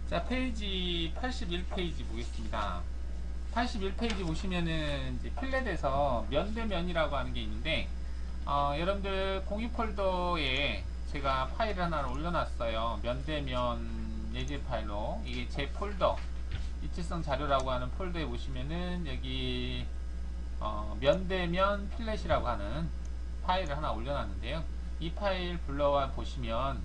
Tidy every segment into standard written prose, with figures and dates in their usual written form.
자, 페이지 81페이지 보겠습니다. 81페이지 보시면은 이제 필렛에서 면대면이라고 하는 게 있는데, 여러분들 공유 폴더에 제가 파일을 하나 올려놨어요. 면대면 예제 파일로. 이게 제 폴더, 이치성 자료라고 하는 폴더에 보시면은 여기 면대면 필렛이라고 하는 파일을 하나 올려놨는데요. 이 파일 불러와 보시면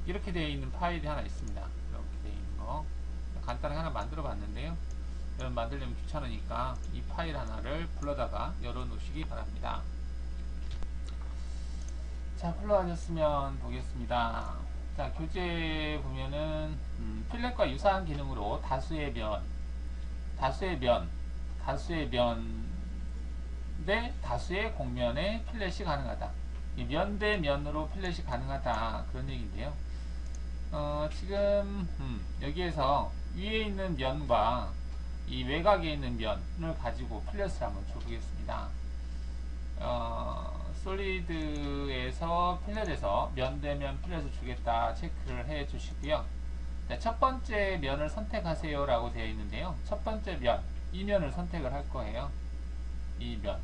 이렇게 되어 있는 파일이 하나 있습니다. 이렇게 되어 있는 거 간단하게 하나 만들어 봤는데요. 여러분 만들려면 귀찮으니까 이 파일 하나를 불러다가 열어 놓으시기 바랍니다. 자, 불러하셨으면 보겠습니다. 자, 교재 보면은 필렛과 유사한 기능으로 다수의 면 대 다수의 곡면에 필렛이 가능하다. 이 면 대 면으로 필렛이 가능하다, 그런 얘기인데요. 지금 여기에서 위에 있는 면과 이 외곽에 있는 면을 가지고 필렛을 한번 줘보겠습니다. 솔리드에서 필렛에서 면 대면 필렛을 주겠다 체크를 해 주시고요. 자, 첫 번째 면을 선택하세요 라고 되어 있는데요. 첫 번째 면, 이 면을 선택을 할 거예요. 이 면,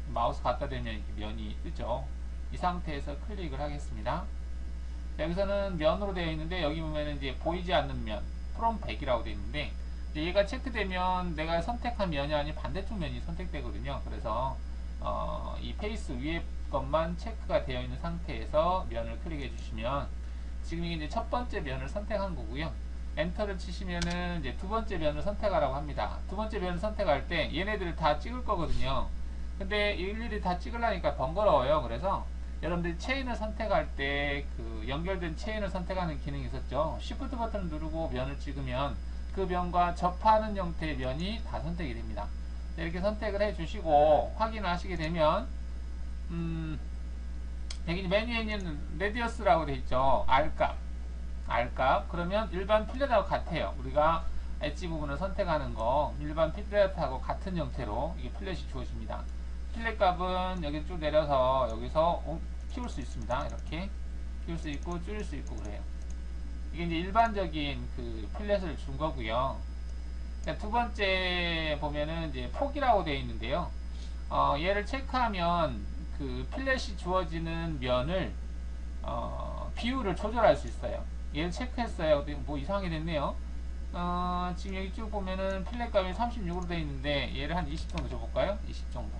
마우스 갖다 대면 이렇게 면이 뜨죠. 이 상태에서 클릭을 하겠습니다. 여기서는 면으로 되어 있는데, 여기 보면 이제 보이지 않는 면, 프롬 100이라고 되어 있는데, 얘가 체크되면 내가 선택한 면이 아닌 반대쪽 면이 선택되거든요. 그래서 이 페이스 위에 것만 체크가 되어 있는 상태에서 면을 클릭해 주시면, 지금 이제 첫 번째 면을 선택한 거고요. 엔터를 치시면은 이제 두 번째 면을 선택하라고 합니다. 두 번째 면을 선택할 때 얘네들을 다 찍을 거거든요. 근데 일일이 다 찍으려니까 번거로워요. 그래서 여러분들이 체인을 선택할 때 그 연결된 체인을 선택하는 기능이 있었죠. Shift 버튼을 누르고 면을 찍으면 그 면과 접하는 형태의 면이 다 선택이 됩니다. 이렇게 선택을 해 주시고 확인을 하시게 되면 여기 메뉴에 있는 레디어스라고 되어 있죠. R값. 그러면 일반 필렛하고 같아요. 우리가 엣지 부분을 선택하는 거 일반 필렛하고 같은 형태로 이게 필렛이 주어집니다. 필렛 값은 여기 쭉 내려서 여기서 키울 수 있습니다. 이렇게 키울 수 있고 줄일 수 있고 그래요. 이게 이제 일반적인 그 필렛을 준 거고요. 두 번째 보면은 이제 폭이라고 되어 있는데요. 얘를 체크하면 그 필렛이 주어지는 면을 비율을 조절할 수 있어요. 얘를 체크했어요. 근데 뭐 이상하게 됐네요. 지금 여기 쭉 보면은 필렛 값이 36으로 되어 있는데 얘를 한 20 정도 줘볼까요? 20 정도.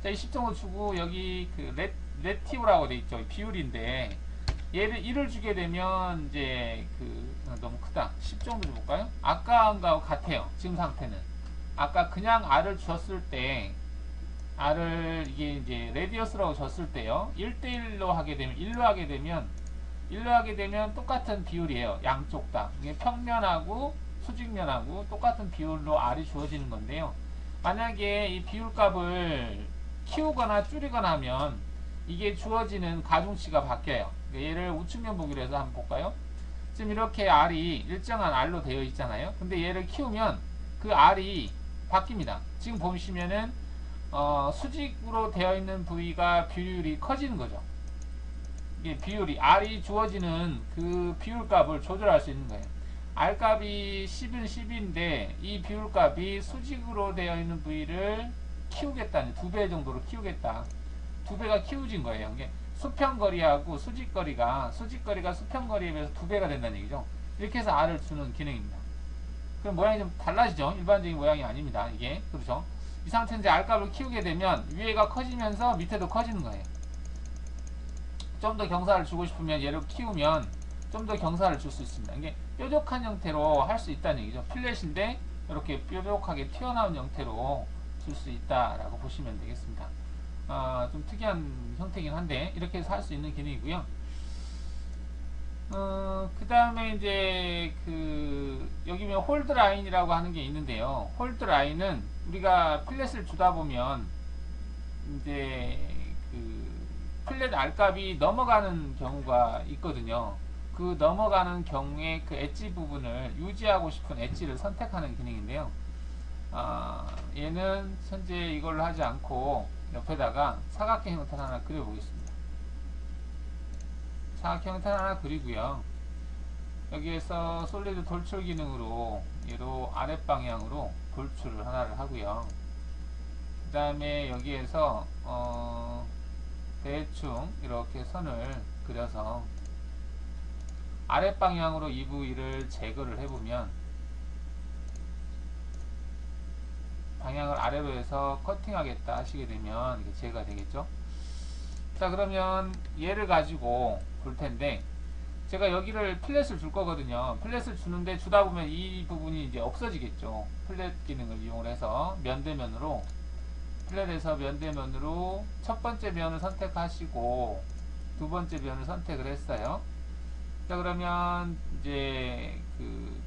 자, 20 정도 주고 여기 그 레티오라고 되어 있죠. 비율인데 얘를 1을 주게 되면 이제 그 너무 크다. 10 정도 줘볼까요? 아까하고 같아요. 지금 상태는. 아까 그냥 R을 줬을 때 R을 이게 이제 레디어스라고 줬을 때요. 1대1로 하게 되면 1로 하게 되면 똑같은 비율이에요. 양쪽 다. 이게 평면하고 수직면하고 똑같은 비율로 R이 주어지는 건데요. 만약에 이 비율 값을 키우거나 줄이거나 하면 이게 주어지는 가중치가 바뀌어요. 얘를 우측면 보기로 해서 한번 볼까요? 지금 이렇게 R이 일정한 R로 되어 있잖아요. 근데 얘를 키우면 그 R이 바뀝니다. 지금 보시면은 수직으로 되어 있는 부위가 비율이 커지는 거죠. 이게 비율이 R이 주어지는 그 비율 값을 조절할 수 있는 거예요. R 값이 10은 10인데 이 비율 값이 수직으로 되어 있는 부위를 키우겠다는 2배 정도로 키우겠다. 2배가 키워진 거예요. 이게 수평거리하고 수직거리가 수평거리에 비해서 2배가 된다는 얘기죠. 이렇게 해서 R을 주는 기능입니다. 그럼 모양이 좀 달라지죠. 일반적인 모양이 아닙니다. 이게 그렇죠. 이 상태는 이제 R 값을 키우게 되면 위에가 커지면서 밑에도 커지는 거예요. 좀 더 경사를 주고 싶으면 얘를 키우면 좀 더 경사를 줄 수 있습니다. 이게 뾰족한 형태로 할 수 있다는 얘기죠. 필렛인데 이렇게 뾰족하게 튀어나온 형태로 줄 수 있다라고 보시면 되겠습니다. 좀 특이한 형태긴 한데 이렇게 해서 할 수 있는 기능이고요. 그 다음에 이제 여기 보면 홀드 라인이라고 하는 게 있는데요. 홀드 라인은 우리가 필렛을 주다 보면 이제 필렛 R값이 넘어가는 경우가 있거든요. 그 넘어가는 경우에 그 엣지 부분을 유지하고 싶은 엣지를 선택하는 기능인데요. 얘는 현재 이걸로 하지 않고 옆에다가 사각형 형태를 하나 그려보겠습니다. 사각형 형태를 하나 그리고요. 여기에서 솔리드 돌출 기능으로 얘로 아랫방향으로 돌출을 하나를 하고요. 그 다음에 여기에서 대충 이렇게 선을 그려서 아랫방향으로 이 부위를 제거를 해보면 방향을 아래로 해서 커팅하겠다 하시게 되면 이게 제거가 되겠죠. 자, 그러면 얘를 가지고 볼 텐데, 제가 여기를 플랫을 줄 거거든요. 플랫을 주는데 주다 보면 이 부분이 이제 없어지겠죠. 플랫 기능을 이용해서 면대면으로, 플랫에서 면대면으로 첫 번째 면을 선택하시고 두 번째 면을 선택을 했어요. 자, 그러면 이제 그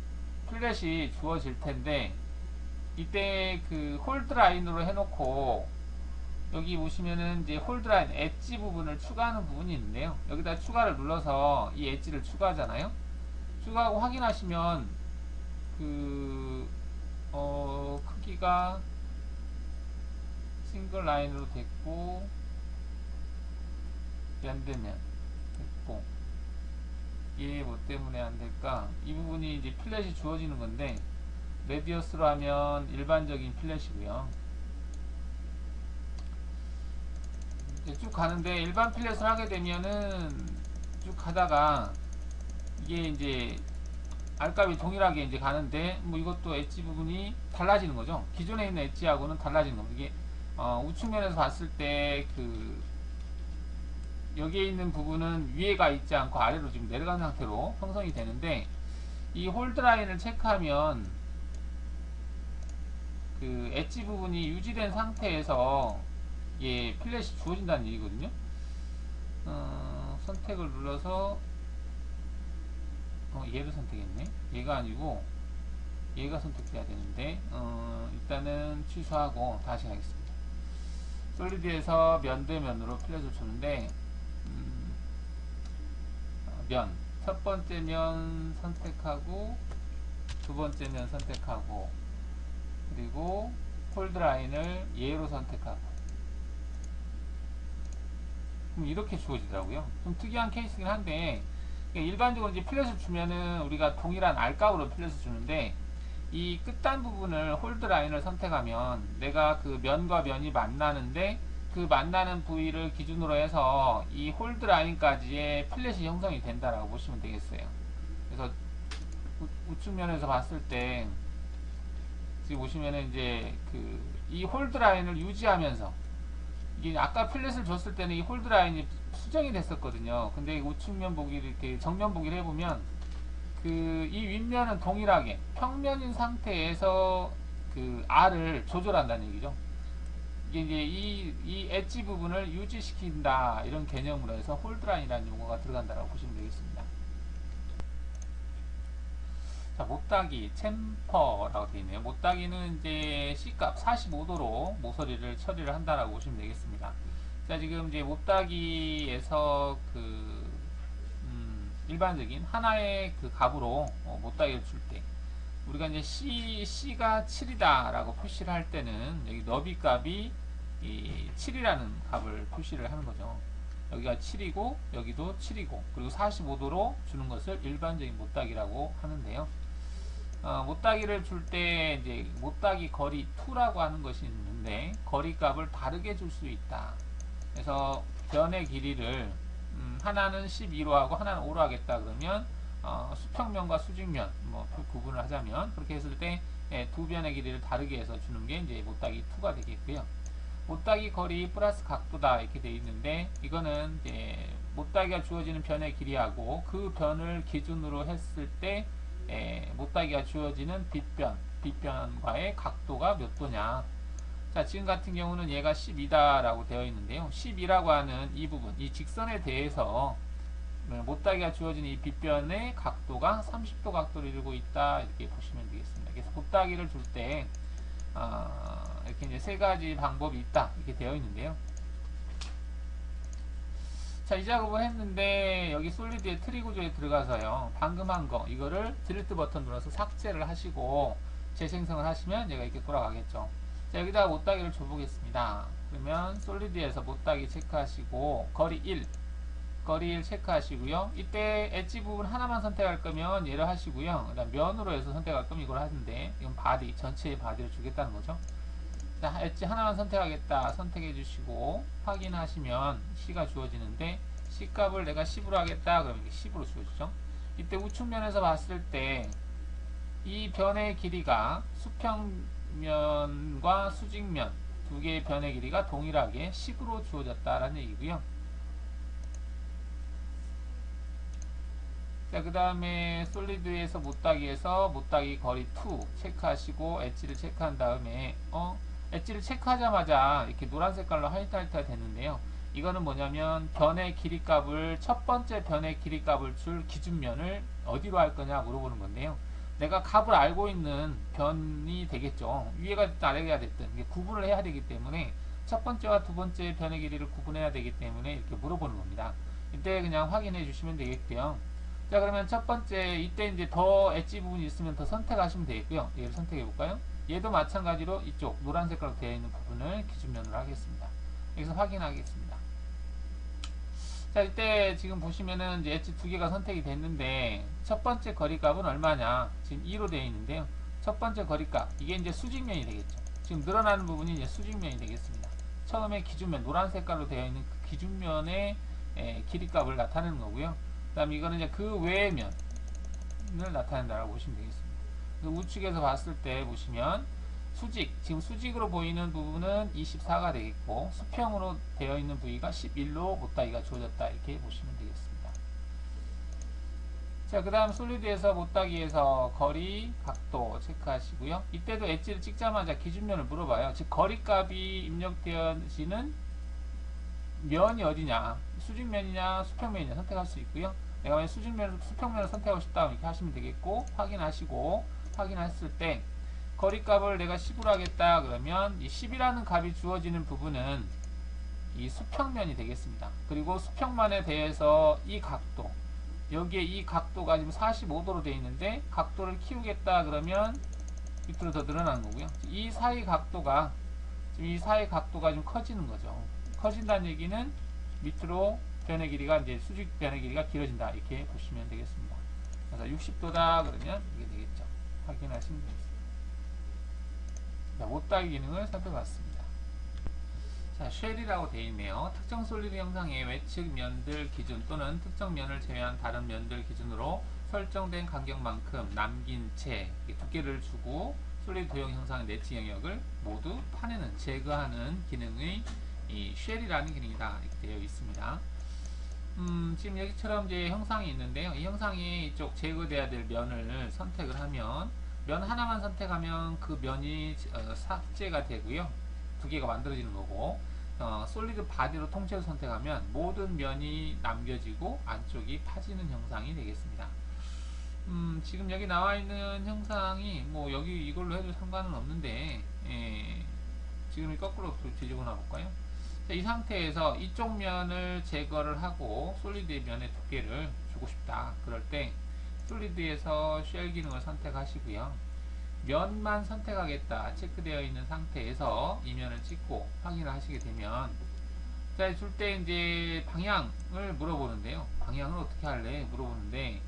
플랫이 주어질 텐데, 이때 그 홀드 라인으로 해놓고 여기 보시면은 이제 홀드 라인 엣지 부분을 추가하는 부분이 있는데요. 여기다 추가를 눌러서 이 엣지를 추가하잖아요. 추가하고 확인하시면 그 크기가 싱글 라인으로 됐고 면대면 됐고, 얘 뭐 때문에 안 될까? 이 부분이 이제 필렛이 주어지는 건데, 레디어스로 하면 일반적인 필렛이고요. 이제 쭉 가는데 일반 필렛을 하게 되면은 쭉 가다가 이게 이제 알값이 동일하게 이제 가는데, 뭐 이것도 엣지 부분이 달라지는 거죠. 기존에 있는 엣지하고는 달라지는 겁니다. 이게 우측면에서 봤을 때 그 여기에 있는 부분은 위에가 있지 않고 아래로 지금 내려간 상태로 형성이 되는데, 이 홀드 라인을 체크하면 그 엣지 부분이 유지된 상태에서 예, 필렛이 주어진다는 얘기거든요. 선택을 눌러서 얘를 선택했네. 얘가 아니고 얘가 선택돼야 되는데, 일단은 취소하고 다시 하겠습니다. 솔리드에서 면대면으로 필렛을 주는데, 면 첫 번째 면 선택하고 두 번째 면 선택하고, 그리고 홀드 라인을 얘로 선택하고, 그럼 이렇게 주어지더라고요. 좀 특이한 케이스긴 한데, 일반적으로 이제 필렛을 주면은 우리가 동일한 알값으로 필렛을 주는데, 이 끝단 부분을 홀드 라인을 선택하면 내가 그 면과 면이 만나는데, 그 만나는 부위를 기준으로 해서 이 홀드 라인까지의 필렛이 형성이 된다라고 보시면 되겠어요. 그래서 우측면에서 봤을 때 지금 보시면은 이제 그 이 홀드 라인을 유지하면서, 이게 아까 필렛을 줬을 때는 이 홀드 라인이 수정이 됐었거든요. 근데 우측면 보기를 이렇게 정면 보기를 해보면 그 이 윗면은 동일하게 평면인 상태에서 그 R을 조절한다는 얘기죠. 이게 이제 이 엣지 부분을 유지시킨다, 이런 개념으로 해서 홀드 라인이라는 용어가 들어간다라고 보시면 되겠습니다. 자, 못따기, 챔퍼라고 되어 있네요. 못따기는 이제 C값 45도로 모서리를 처리를 한다라고 보시면 되겠습니다. 자, 지금 이제 못따기에서 그 일반적인 하나의 그 값으로 못따기를 줄 때, 우리가 이제 C가 7이다 라고 표시를 할 때는 여기 너비 값이 이 7이라는 값을 표시를 하는 거죠. 여기가 7이고 여기도 7이고 그리고 45도로 주는 것을 일반적인 못따기라고 하는데요. 못따기를 줄 때 이제 못따기 거리 2라고 하는 것이 있는데, 거리 값을 다르게 줄 수 있다. 그래서 변의 길이를 하나는 12로 하고 하나는 5로 하겠다 그러면 수평면과 수직면 뭐 구분을 하자면 그렇게 했을 때 두 변의 길이를 다르게 해서 주는 게 이제 못따기 2가 되겠고요. 못따기 거리 플러스 각도다 이렇게 되어 있는데, 이거는 이제 못따기가 주어지는 변의 길이하고 그 변을 기준으로 했을 때 못따기가 주어지는 빗변과의 각도가 몇 도냐. 자, 지금 같은 경우는 얘가 12다 라고 되어 있는데요. 12라고 하는 이 부분, 이 직선에 대해서 못따기가 주어진 이 빗변의 각도가 30도 각도를 이루고 있다, 이렇게 보시면 되겠습니다. 그래서 못따기를 줄 때 이렇게 이제 세 가지 방법이 있다, 이렇게 되어 있는데요. 자, 이 작업을 했는데 여기 솔리드의 트리 구조에 들어가서요, 방금 한 거 이거를 딜리트 버튼 눌러서 삭제를 하시고 재생성을 하시면 얘가 이렇게 돌아가겠죠. 자, 여기다가 못따기를 줘보겠습니다. 그러면 솔리드에서 못따기 체크하시고 거리 1, 거리를 체크하시고요. 이때 엣지 부분 하나만 선택할 거면 얘를 하시고요. 그다음 면으로 해서 선택할 거면 이걸 하는데 이건 바디 전체의 바디를 주겠다는 거죠. 자, 엣지 하나만 선택하겠다 선택해 주시고 확인하시면 C가 주어지는데 C 값을 내가 10으로 하겠다 그러면 10으로 주어지죠. 이때 우측면에서 봤을 때 이 변의 길이가 수평면과 수직면 두 개의 변의 길이가 동일하게 10으로 주어졌다라는 얘기고요. 자, 그 다음에 솔리드에서 못따기에서 못따기 거리 2 체크하시고 엣지를 체크한 다음에 엣지를 체크하자마자 이렇게 노란 색깔로 하이라이트가 됐는데요. 이거는 뭐냐면 변의 길이 값을 첫 번째 변의 길이 값을 줄 기준면을 어디로 할 거냐 물어보는 건데요. 내가 값을 알고 있는 변이 되겠죠. 위에가 됐든 아래가 됐든 이게 구분을 해야 되기 때문에 첫 번째와 두 번째 변의 길이를 구분해야 되기 때문에 이렇게 물어보는 겁니다. 이때 그냥 확인해 주시면 되겠고요. 자, 그러면 첫 번째 이때 이제 더 엣지 부분이 있으면 더 선택하시면 되겠고요. 얘를 선택해 볼까요? 얘도 마찬가지로 이쪽 노란 색깔로 되어 있는 부분을 기준면으로 하겠습니다. 여기서 확인하겠습니다. 자, 이때 지금 보시면은 이제 엣지 두 개가 선택이 됐는데 첫 번째 거리값은 얼마냐? 지금 2로 되어 있는데요. 첫 번째 거리값 이게 이제 수직면이 되겠죠. 지금 늘어나는 부분이 이제 수직면이 되겠습니다. 처음에 기준면 노란 색깔로 되어 있는 그 기준면의 길이값을 나타내는 거고요. 그 다음 이거는 이제 그 외의 면을 나타낸다고 보시면 되겠습니다. 우측에서 봤을 때 보시면 수직, 지금 수직으로 보이는 부분은 24가 되겠고 수평으로 되어 있는 부위가 11로 못따기가 주어졌다 이렇게 보시면 되겠습니다. 자, 그 다음 솔리드에서 못따기에서 거리, 각도 체크하시고요. 이때도 엣지를 찍자마자 기준면을 물어봐요. 즉 거리값이 입력되어지는 면이 어디냐, 수직면이냐 수평면이냐 선택할 수 있고요. 내가 만약 수평면을 선택하고 싶다 이렇게 하시면 되겠고 확인하시고 확인했을 때 거리값을 내가 10으로 하겠다 그러면 이 10이라는 값이 주어지는 부분은 이 수평면이 되겠습니다. 그리고 수평면에 대해서 이 각도 여기에 이 각도가 지금 45도로 되어 있는데 각도를 키우겠다 그러면 밑으로 더 늘어나는 거고요. 이 사이 각도가 지금 이 사이 각도가 좀 커지는 거죠. 커진다는 얘기는 밑으로 변의 길이가 이제 수직 변의 길이가 길어진다 이렇게 보시면 되겠습니다. 그래서 60도다 그러면 이게 되겠죠. 확인하시면 되겠습니다. 자, 못따기 기능을 살펴봤습니다. 자, 쉘이라고 되어 있네요. 특정 솔리드 형상의 외측 면들 기준 또는 특정 면을 제외한 다른 면들 기준으로 설정된 간격만큼 남긴 채 두께를 주고 솔리드 도형 형상의 내치 영역을 모두 파내는 제거하는 기능의 이 쉘이라는 기능이다 이렇게 되어 있습니다. 지금 여기처럼 이제 형상이 있는데요. 이 형상이 이쪽 제거돼야 될 면을 선택을 하면 면 하나만 선택하면 그 면이 삭제가 되고요. 두 개가 만들어지는 거고 솔리드 바디로 통째로 선택하면 모든 면이 남겨지고 안쪽이 파지는 형상이 되겠습니다. 지금 여기 나와 있는 형상이 뭐 여기 이걸로 해도 상관은 없는데 지금 거꾸로 뒤집어 놔 볼까요? 자, 이 상태에서 이쪽 면을 제거를 하고 솔리드의 면의 두께를 주고 싶다. 그럴 때 솔리드에서 쉘 기능을 선택하시고요. 면만 선택하겠다 체크되어 있는 상태에서 이 면을 찍고 확인을 하시게 되면 자, 줄 때 이제 방향을 물어보는데요. 방향을 어떻게 할래? 물어보는데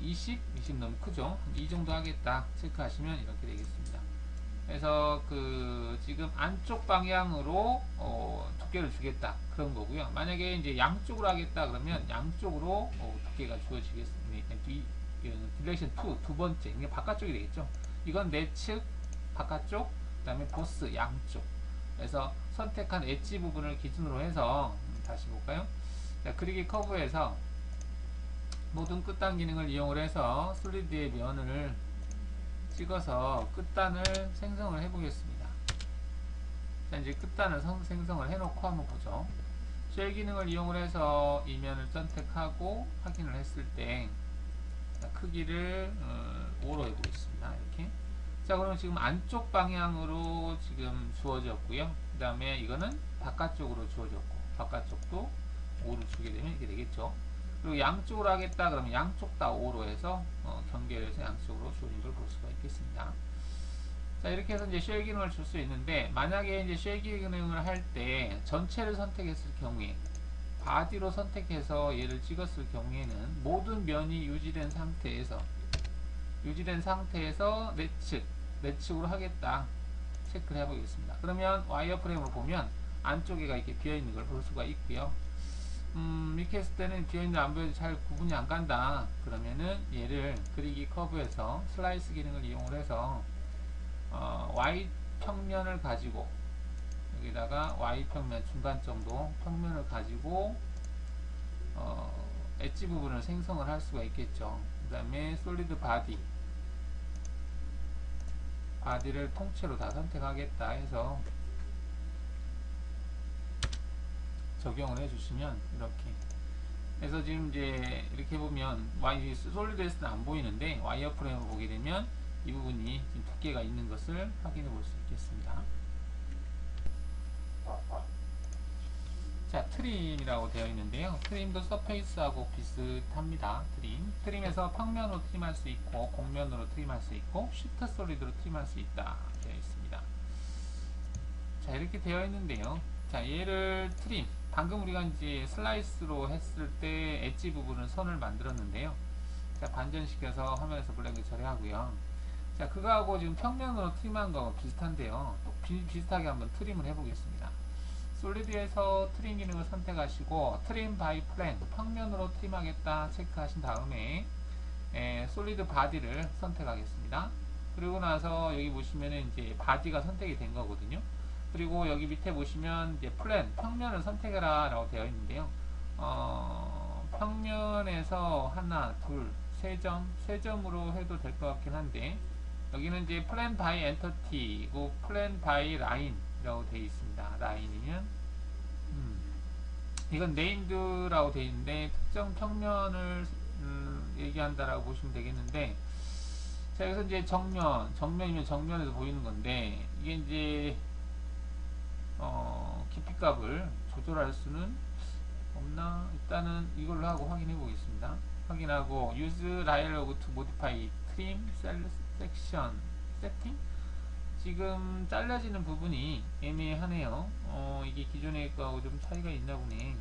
20 너무 크죠? 이 정도 하겠다 체크하시면 이렇게 되겠습니다. 그래서 그 지금 안쪽 방향으로 두께를 주겠다 그런 거고요. 만약에 이제 양쪽으로 하겠다 그러면 양쪽으로 두께가 주어지겠습니다. 딜렉션 2 두 번째 이게 바깥쪽이 되겠죠. 이건 내측 바깥쪽 그 다음에 보스 양쪽. 그래서 선택한 엣지 부분을 기준으로 해서 다시 볼까요? 자, 그리기 커브에서 모든 끝단 기능을 이용을 해서 솔리드의 면을 찍어서 끝단을 생성을 해 보겠습니다. 자, 이제 끝단을 생성을 해 놓고 한번 보죠. 쉘 기능을 이용을 해서 이 면을 선택하고 확인을 했을 때 크기를 5로 해보겠습니다. 이렇게. 자, 그러면 지금 안쪽 방향으로 지금 주어졌고요. 그 다음에 이거는 바깥쪽으로 주어졌고, 바깥쪽도 5를 주게 되면 이렇게 되겠죠. 그리고 양쪽으로 하겠다 그러면 양쪽 다 5로 해서 경계를 해서 양쪽으로 주어진 걸 볼 수가 있겠습니다. 자, 이렇게 해서 이제 쉘 기능을 줄 수 있는데, 만약에 이제 쉘 기능을 할 때 전체를 선택했을 경우에 바디로 선택해서 얘를 찍었을 경우에는 모든 면이 유지된 상태에서 내측으로 하겠다 체크를 해보겠습니다. 그러면 와이어프레임으로 보면 안쪽에가 이렇게 비어있는 걸 볼 수가 있고요. 이렇게 했을 때는 비어있는 안 보여도 잘 구분이 안 간다. 그러면은 얘를 그리기 커브에서 슬라이스 기능을 이용을 해서 Y 평면을 가지고 여기다가 Y 평면 중간 정도 평면을 가지고 엣지 부분을 생성을 할 수가 있겠죠. 그 다음에 솔리드 바디를 통째로 다 선택하겠다 해서 적용을 해주시면 이렇게 해서 지금 이제 이렇게 보면 솔리드에서는 안 보이는데 와이어프레임을 보게 되면 이 부분이 지금 두께가 있는 것을 확인해 볼 수 있겠습니다. 자, 트림이라고 되어 있는데요. 트림도 서페이스하고 비슷합니다. 트림에서 평면으로 트림할 수 있고 곡면으로 트림할 수 있고 시프트 솔리드로 트림할 수 있다 되어 있습니다. 자, 이렇게 되어 있는데요. 자, 얘를 트림, 방금 우리가 이제 슬라이스로 했을 때 엣지 부분은 선을 만들었는데요. 자, 반전시켜서 화면에서 블랙을 처리하고요. 자, 그거하고 지금 평면으로 트림한 거 비슷한데요. 또 비슷하게 한번 트림을 해보겠습니다. 솔리드에서 트림 기능을 선택하시고 트림 바이 플랜 평면으로 트림하겠다 체크하신 다음에 솔리드 바디를 선택하겠습니다. 그리고 나서 여기 보시면은 이제 바디가 선택이 된 거거든요. 그리고 여기 밑에 보시면 이제 플랜 평면을 선택해라 라고 되어 있는데요. 평면에서 하나, 둘, 세 점으로 해도 될 것 같긴 한데 여기는 이제 플랜 바이 엔터티고 플랜 바이 라인이라고 되어 있습니다. 라인이면 이건 네임드라고 되어 있는데 특정 평면을 얘기한다라고 보시면 되겠는데 자, 여기서 이제 정면이면 정면에서 보이는 건데 이게 이제 깊이값을 조절할 수는 없나? 일단은 이걸로 하고 확인해 보겠습니다. 확인하고 use dialog to modify trim section setting 지금 잘라지는 부분이 애매하네요. 이게 기존의 거하고 좀 차이가 있나 보네.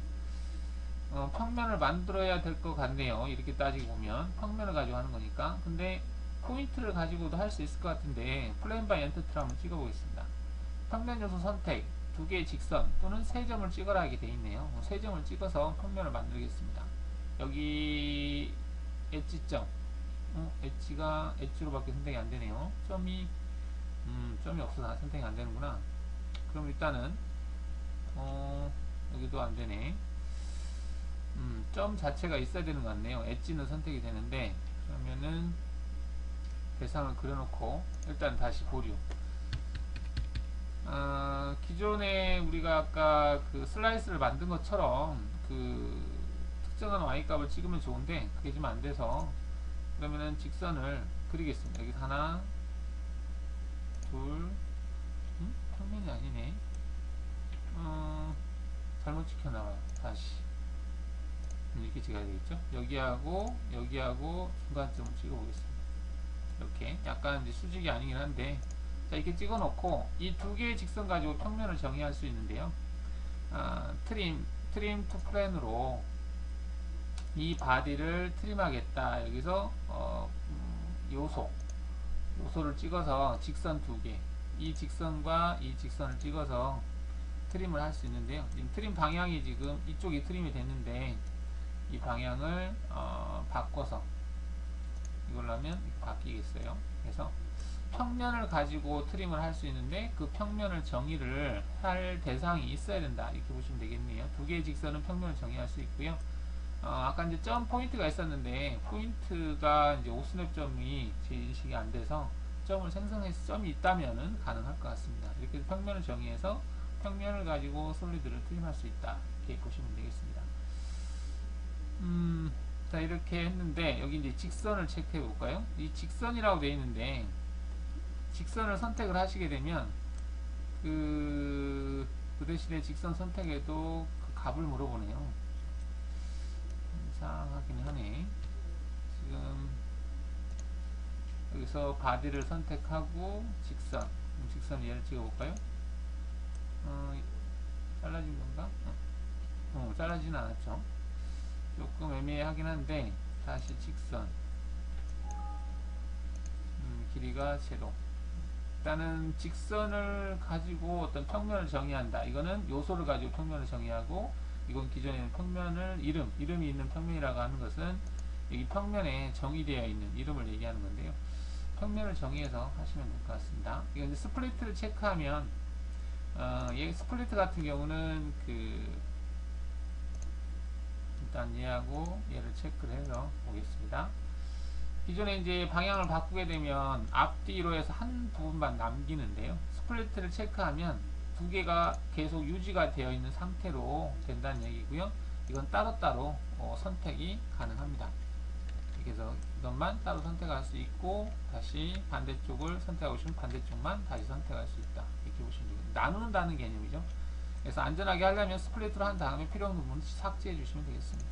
평면을 만들어야 될 것 같네요. 이렇게 따지고 보면 평면을 가지고 하는 거니까. 근데 포인트를 가지고도 할 수 있을 것 같은데 플레인 바이 엔터티를 한번 찍어 보겠습니다. 평면 요소 선택, 두 개의 직선 또는 세 점을 찍어라 하게 되어 있네요. 세 점을 찍어서 평면을 만들겠습니다. 여기 엣지점, 엣지가 엣지로밖에 선택이 안 되네요. 점이 없어서 선택이 안 되는구나. 그럼 일단은 여기도 안 되네. 점 자체가 있어야 되는 것 같네요. 엣지는 선택이 되는데 그러면은 대상을 그려놓고 일단 다시 보류. 기존에 우리가 아까 그 슬라이스를 만든 것처럼 그 특정한 y 값을 찍으면 좋은데 그게 좀 안 돼서 그러면은 직선을 그리겠습니다. 여기 하나, 둘, 평면이 아니네. 잘못 찍혀나와요. 다시 이렇게 찍어야 되겠죠. 여기하고 중간점을 찍어보겠습니다. 이렇게 약간 이제 수직이 아니긴 한데 자, 이렇게 찍어 놓고 이 두 개의 직선 가지고 평면을 정의할 수 있는데요. 트림 투 플랜으로 이 바디를 트림하겠다. 여기서 요소를 찍어서 직선 두 개, 이 직선과 이 직선을 찍어서 트림을 할 수 있는데요. 지금 트림 방향이 지금 이쪽이 트림이 됐는데 이 방향을 바꿔서 이걸로 하면 바뀌겠어요. 그래서 평면을 가지고 트림을 할 수 있는데 그 평면을 정의를 할 대상이 있어야 된다. 이렇게 보시면 되겠네요. 두 개의 직선은 평면을 정의할 수 있고요. 아까 이제 점 포인트가 있었는데 포인트가 이제 오스냅점이 제 인식이 안 돼서 점을 생성해서 점이 있다면은 가능할 것 같습니다. 이렇게 평면을 정의해서 평면을 가지고 솔리드를 트림할 수 있다. 이렇게 보시면 되겠습니다. 자, 이렇게 했는데 여기 이제 직선을 체크해 볼까요? 이 직선이라고 되어 있는데 직선을 선택을 하시게 되면 그 대신에 직선 선택에도 그 값을 물어보네요. 이상하긴 하네. 지금 여기서 바디를 선택하고 직선 얘를 찍어볼까요? 잘라진 건가? 잘라지는 않았죠. 조금 애매하긴 한데 다시 직선, 길이가 제로. 일단은 직선을 가지고 어떤 평면을 정의한다. 이거는 요소를 가지고 평면을 정의하고, 이건 기존에는 평면을 이름이 있는 평면이라고 하는 것은 여기 평면에 정의되어 있는 이름을 얘기하는 건데요. 평면을 정의해서 하시면 될 것 같습니다. 이거 이제 스플리트를 체크하면, 얘 스플리트 같은 경우는 일단 얘하고 얘를 체크를 해서 보겠습니다. 기존에 이제 방향을 바꾸게 되면 앞뒤로 해서 한 부분만 남기는데요. 스플리트를 체크하면 두 개가 계속 유지가 되어 있는 상태로 된다는 얘기고요. 이건 따로따로 선택이 가능합니다. 그래서 이것만 따로 선택할 수 있고, 다시 반대쪽을 선택하고 싶으면 반대쪽만 다시 선택할 수 있다. 이렇게 보시면 되겠습니다. 나누는다는 개념이죠. 그래서 안전하게 하려면 스플리트로 한 다음에 필요 없는 부분은 삭제해 주시면 되겠습니다.